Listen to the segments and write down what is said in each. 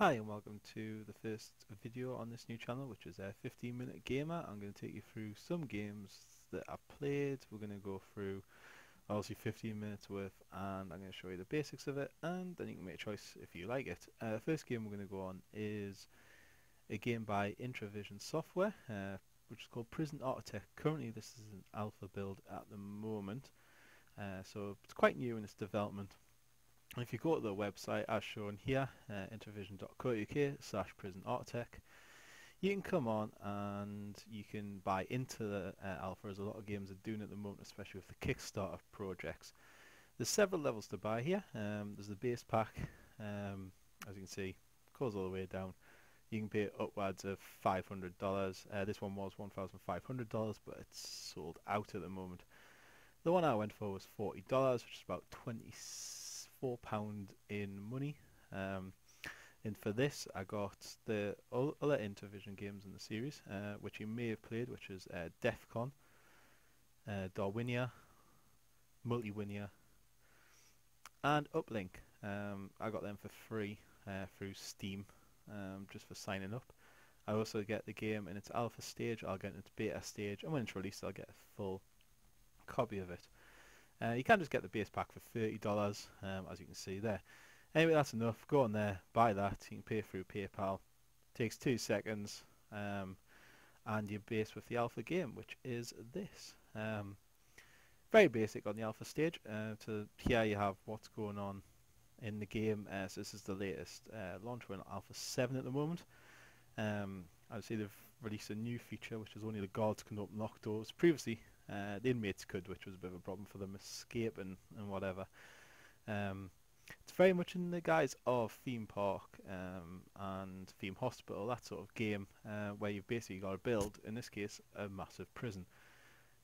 Hi and welcome to the first video on this new channel, which is a 15-minute gamer. I'm going to take you through some games that I've played. We're going to go through obviously 15 minutes worth, and I'm going to show you the basics of it, and then you can make a choice if you like it. The first game we're going to go on is a game by Introvision Software, which is called Prison Architect. Currently this is an alpha build at the moment, so it's quite new in its development. If you go to the website as shown here, introvision.co.uk/prisonarchitect, you can come on and you can buy into the alpha, as a lot of games are doing at the moment, especially with the Kickstarter projects. There's several levels to buy here. There's the base pack, as you can see, goes all the way down. You can pay upwards of $500. This one was $1,500, but it's sold out at the moment. The one I went for was $40, which is about £24 in money. And for this I got the other Introvision games in the series, which you may have played, which is Defcon, Darwinia, Multiwinia and Uplink. I got them for free through Steam, just for signing up. I also get the game in its alpha stage, I'll get its beta stage, and when it's released I'll get a full copy of it. You can just get the base pack for $30, as you can see there. Anyway, that's enough. Go on there, buy that. You can pay through PayPal. Takes 2 seconds, and you're based with the alpha game, which is this. Very basic on the alpha stage. To here you have what's going on in the game. So this is the latest launch. We're in Alpha 7 at the moment. I would say they've released a new feature, which is only the guards can open locked doors. Previously, the inmates could, which was a bit of a problem for them escaping and whatever. It's very much in the guise of Theme Park and Theme Hospital, that sort of game, where you've basically got to build, in this case, a massive prison.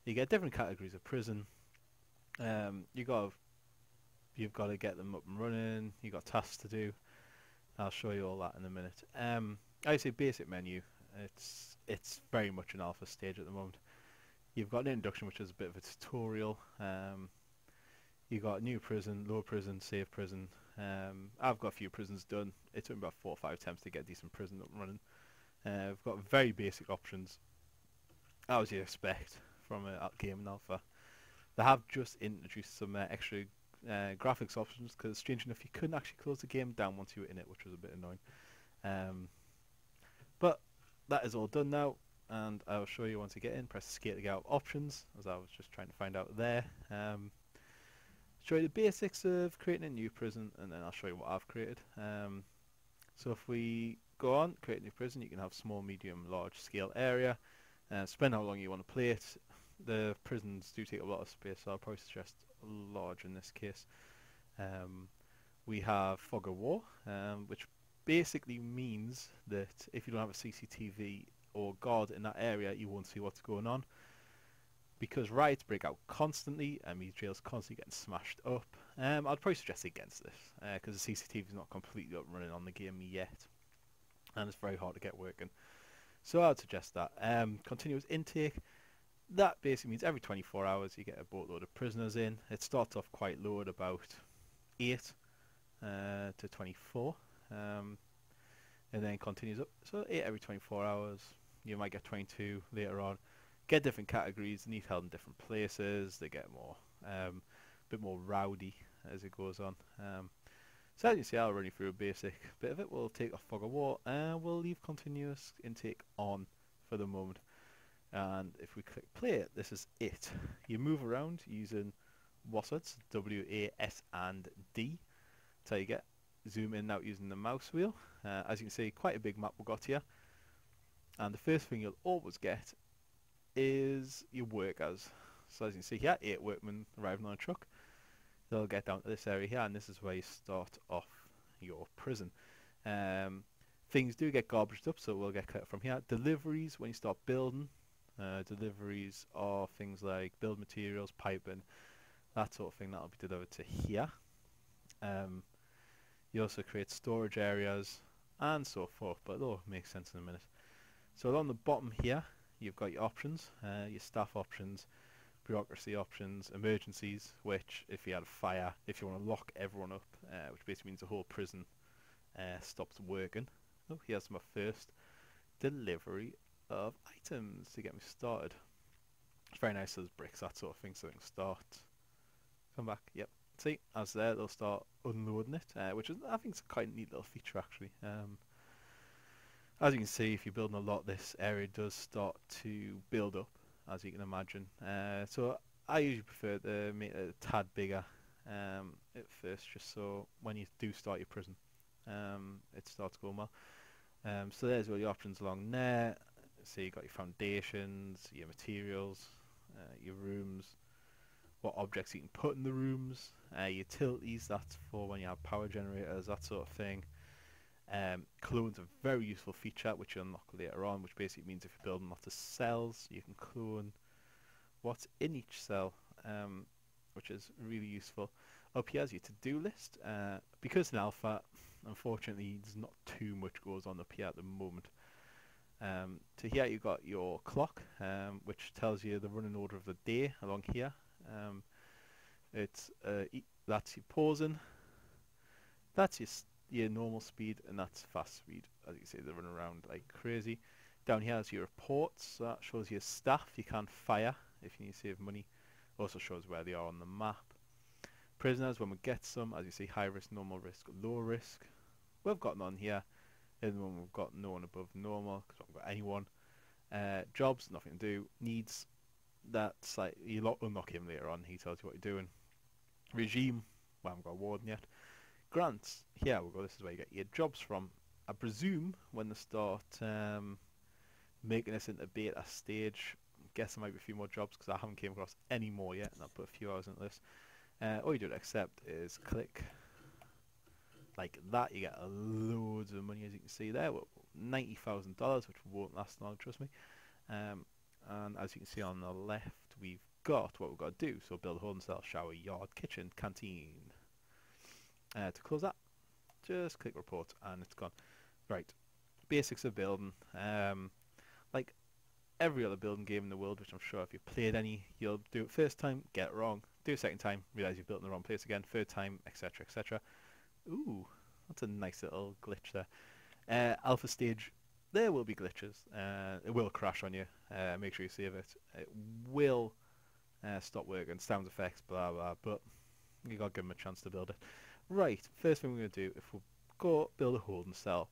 You get different categories of prison. You've got to get them up and running. You've got tasks to do. I'll show you all that in a minute. I say basic menu. It's very much an alpha stage at the moment. You've got an introduction, which is a bit of a tutorial. You've got new prison, low prison, safe prison. I've got a few prisons done. It took me about 4 or 5 attempts to get a decent prison up and running. We've got very basic options, as you expect from a game in alpha. They have just introduced some extra graphics options, because strange enough you couldn't actually close the game down once you were in it, which was a bit annoying. But that is all done now, and I'll show you once you get in. Press escape to get out of options, as I was just trying to find out there. Show you the basics of creating a new prison, and then I'll show you what I've created. So if we go on, create a new prison, you can have small, medium, large scale area. Spend how long you want to play it. The prisons do take a lot of space, so I'll probably suggest large in this case. We have fog of war, which basically means that if you don't have a CCTV or guard in that area, you won't see what's going on. Because riots break out constantly, and these jails constantly getting smashed up, I'd probably suggest against this, because the CCTV is not completely up and running on the game yet, and it's very hard to get working. So I'd suggest that. Continuous intake. That basically means every 24 hours you get a boatload of prisoners in. It starts off quite low at about 8 to 24, and then continues up. So 8 every 24 hours. You might get 22 later on. Get different categories. They need held in different places. They get more, bit more rowdy as it goes on. So as you see, I'll run you through a basic bit of it. We'll take off fog of war, and we'll leave continuous intake on for the moment. And if we click play, this is it. You move around using WASD, W-A-S and D. That's how you get. Zoom in and out using the mouse wheel. As you can see, quite a big map we've got here. And the first thing you'll always get is your workers. So as you can see here, 8 workmen arriving on a truck. They'll get down to this area here, and this is where you start off your prison. Things do get garbaged up, so we'll get cut from here. Deliveries, when you start building, deliveries are things like build materials, piping, that sort of thing. That'll be delivered to here. You also create storage areas and so forth, but it'll make sense in a minute. So on the bottom here, you've got your options, your staff options, bureaucracy options, emergencies, which if you had a fire, if you want to lock everyone up, which basically means the whole prison stopped working. Oh, here's my first delivery of items to get me started. It's very nice, those bricks, that sort of thing, so they can start. Come back, yep. See, as there, they'll start unloading it, which is, I think, is quite a neat little feature, actually. As you can see, if you're building a lot, this area does start to build up, as you can imagine. So I usually prefer to make it a tad bigger at first, just so when you do start your prison, it starts going well. So there's all your options along there. So you got your foundations, your materials, your rooms, what objects you can put in the rooms, utilities, that's for when you have power generators, that sort of thing. Clone's a very useful feature which you unlock later on, which basically means if you're building lots of cells, you can clone what's in each cell, which is really useful. Up here is your to-do list. Because in alpha, unfortunately, there's not too much goes on up here at the moment. To here you've got your clock, which tells you the running order of the day along here. That's your pausing, that's your normal speed, and that's fast speed. As you can see, they're running around like crazy. Down here is your reports, so that shows your staff you can fire if you need to save money. Also shows where they are on the map. Prisoners, when we get some, as you see, high risk, normal risk, low risk. We've got none here. In the one we've got no one above normal because we haven't got anyone. Jobs, nothing to do. Needs, that's like you unlock him later on. He tells you what you're doing. Regime, we haven't got a warden yet. Grants, here we go. This is where you get your jobs from. I presume when they start making this into beta stage, I guess there might be a few more jobs because I haven't came across any more yet, and I'll put a few hours into this. All you do to accept is click like that. You get loads of money, as you can see there. $90,000, which won't last long, trust me. And as you can see on the left, we've got what we've got to do. So build a holding cell, shower, yard, kitchen, canteen. To close that, just click report and it's gone. Right, basics of building. Like every other building game in the world, which I'm sure if you played any, you'll do it first time, get it wrong. Do it second time, realise you've built in the wrong place again. Third time, etc., etc. Ooh, that's a nice little glitch there. Alpha stage, there will be glitches. It will crash on you. Make sure you save it. It will stop working, sound effects, blah blah. But you got to give them a chance to build it. Right, first thing we're going to do, if we go build a holding cell.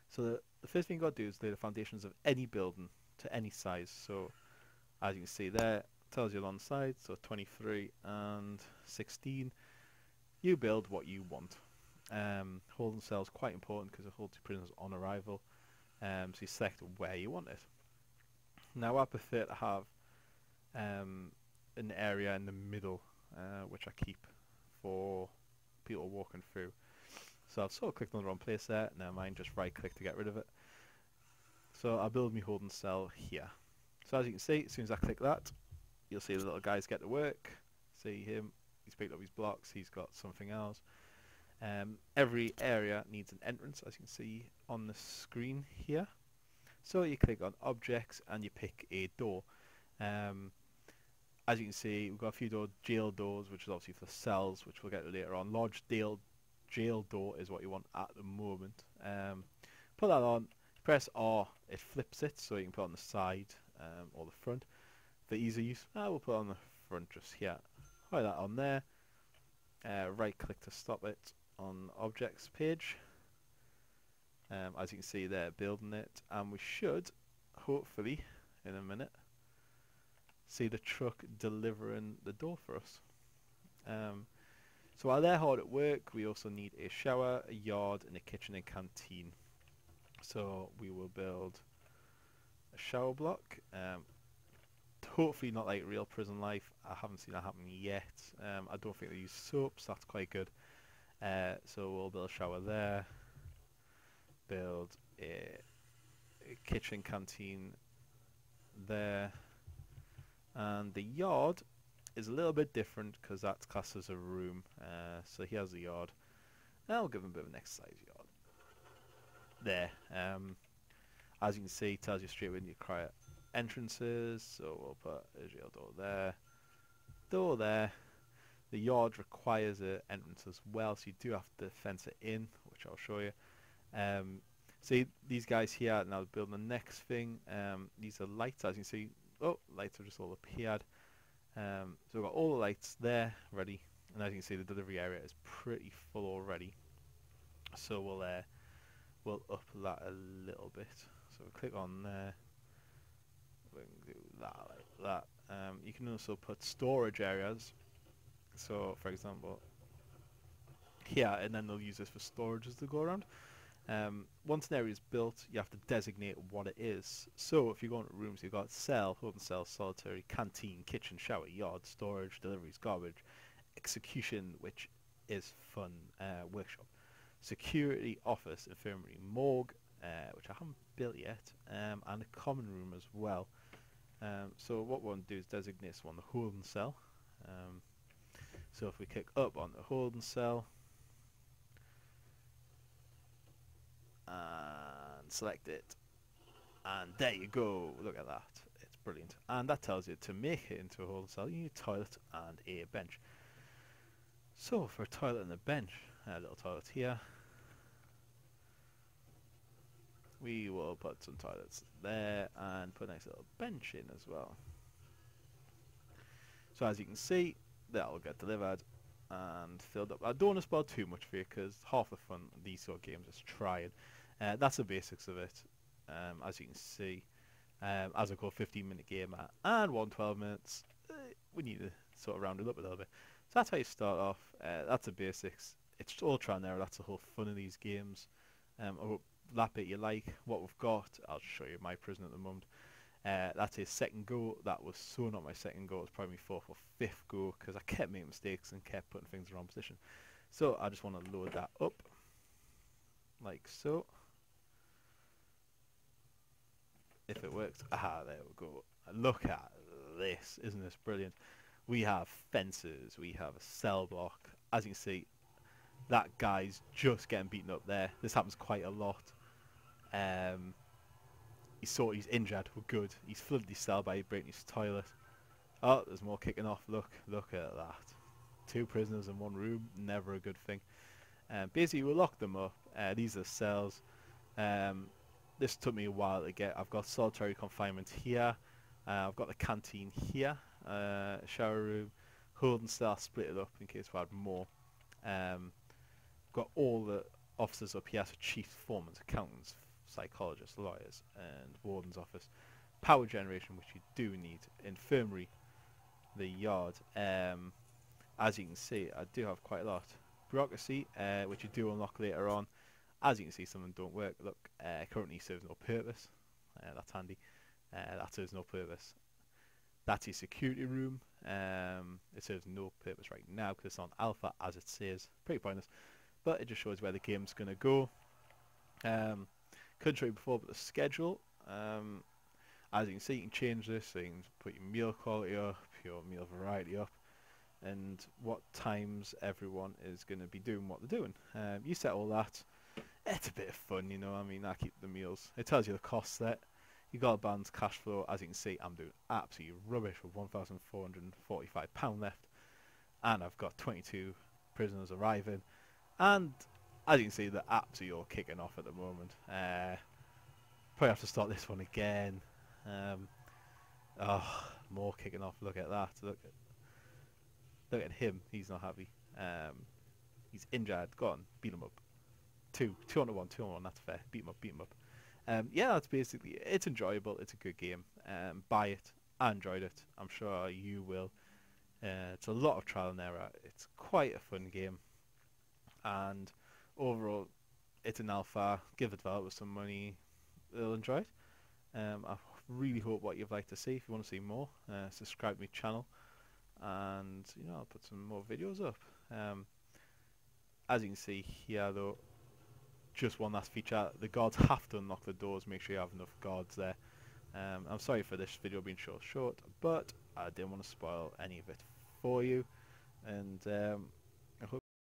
So the first thing you got to do is lay the foundations of any building to any size. So as you can see there, tells you on the side, so 23 and 16. You build what you want. Holding cell is quite important because it holds your prisoners on arrival. So you select where you want it. Now I prefer to have an area in the middle, which I keep for people walking through. So I've sort of clicked on the wrong place there. Never mind, just right click to get rid of it. So I'll build my holding cell here. So as you can see, as soon as I click that, you'll see the little guys get to work. See him, he's picked up his blocks, he's got something else. Every area needs an entrance, as you can see on the screen here. So you click on objects and you pick a door. As you can see, we've got a few doors, jail doors, which is obviously for cells, which we'll get to later on. Large jail door is what you want at the moment. Put that on, press R, it flips it, so you can put it on the side or the front. For easy use, we'll put it on the front just here. Hold that on there. Right click to stop it on objects page. As you can see there, building it, and we should, hopefully, in a minute, see the truck delivering the door for us. So while they're hard at work, we also need a shower, a yard, and a kitchen and canteen. So we will build a shower block. Hopefully not like real prison life. I haven't seen that happen yet. I don't think they use soaps. That's quite good. So we'll build a shower there. Build a kitchen canteen there. And the yard is a little bit different because that's classed as a room. So here's the yard. I'll give them a bit of an exercise yard. There. As you can see, it tells you straight when you require entrances. So we'll put a jail door there. Door there. The yard requires an entrance as well, so you do have to fence it in, which I'll show you. Um, see these guys here now building the next thing. These are lights, as you can see. Oh, lights have just all appeared. So we've got all the lights there ready, and as you can see, the delivery area is pretty full already. So we'll up that a little bit. So click on there. We can do that like that. You can also put storage areas. So, for example, here, and then they'll use this for storage as they go around. Once an area is built, you have to designate what it is. So, if you go into rooms, you've got cell, holding cell, solitary, canteen, kitchen, shower, yard, storage, deliveries, garbage, execution, which is fun, workshop, security, office, infirmary, morgue, which I haven't built yet, and a common room as well. So what we want to do is designate this one the holding cell. So if we click up on the holding cell and select it, and there you go, look at that, it's brilliant. And that tells you to make it into a holding cell you need a toilet and a bench. So for a toilet and a bench, a little toilet here, we will put some toilets there and put a nice little bench in as well. So as you can see, that will get delivered and filled up. I don't want to spoil too much for you because half the fun of these sort of games is trying. That's the basics of it. As you can see, as I call 15-minute game and 112 minutes, we need to sort of round it up a little bit. So that's how you start off. That's the basics. It's all trial and error. That's the whole fun of these games. I hope that bit you like. What we've got, I'll show you my prison at the moment. That's his second go. That was so not my second go. It was probably my fourth or fifth go because I kept making mistakes and kept putting things in the wrong position. So I just want to load that up like so. If it works, there we go. Look at this, isn't this brilliant? We have fences, we have a cell block. As you can see, that guy's just getting beaten up there. This happens quite a lot. He's injured. We're good. He's flooded his cell by breaking his toilet. Oh, there's more kicking off. Look at that. 2 prisoners in 1 room. Never a good thing. Basically, we'll lock them up. These are cells. This took me a while to get. I've got solitary confinement here. I've got the canteen here. Shower room. Holding cell. Split it up in case we had more. Got all the officers up here. So chiefs, foremen, accountants, psychologists, lawyers, and warden's office. Power generation, which you do need. Infirmary, the yard. As you can see, I do have quite a lot. Bureaucracy, which you do unlock later on. As you can see, some of them don't work. Look, currently serves no purpose. That's handy. That serves no purpose. That's your security room. It serves no purpose right now because it's on alpha, as it says. Pretty pointless, but it just shows where the game's going to go. Couldn't show you before, but the schedule. As you can see, you can change this. So you can put your meal quality up, your meal variety up, and what times everyone is going to be doing what they're doing. You set all that. It's a bit of fun, you know. I mean, I keep the meals. It tells you the cost there. You got a balance cash flow. As you can see, I'm doing absolutely rubbish with £1,445 left, and I've got 22 prisoners arriving. And as you can see, they're absolutely all kicking off at the moment. Probably have to start this one again. More kicking off. Look at that. Look at him. He's not happy. He's injured. Go on, beat him up. 2 on 1, 2 on 1. That's fair. Beat him up. Yeah, that's basically. It's enjoyable. It's a good game. Buy it. I enjoyed it. I'm sure you will. It's a lot of trial and error. It's quite a fun game, and overall, it's an alpha. Give the developers some money. They'll enjoy it. I really hope what you'd like to see. If you want to see more, subscribe to my channel, and I'll put some more videos up. As you can see here, though, just one last feature: the guards have to unlock the doors. Make sure you have enough guards there. I'm sorry for this video being short, but I didn't want to spoil any of it for you, and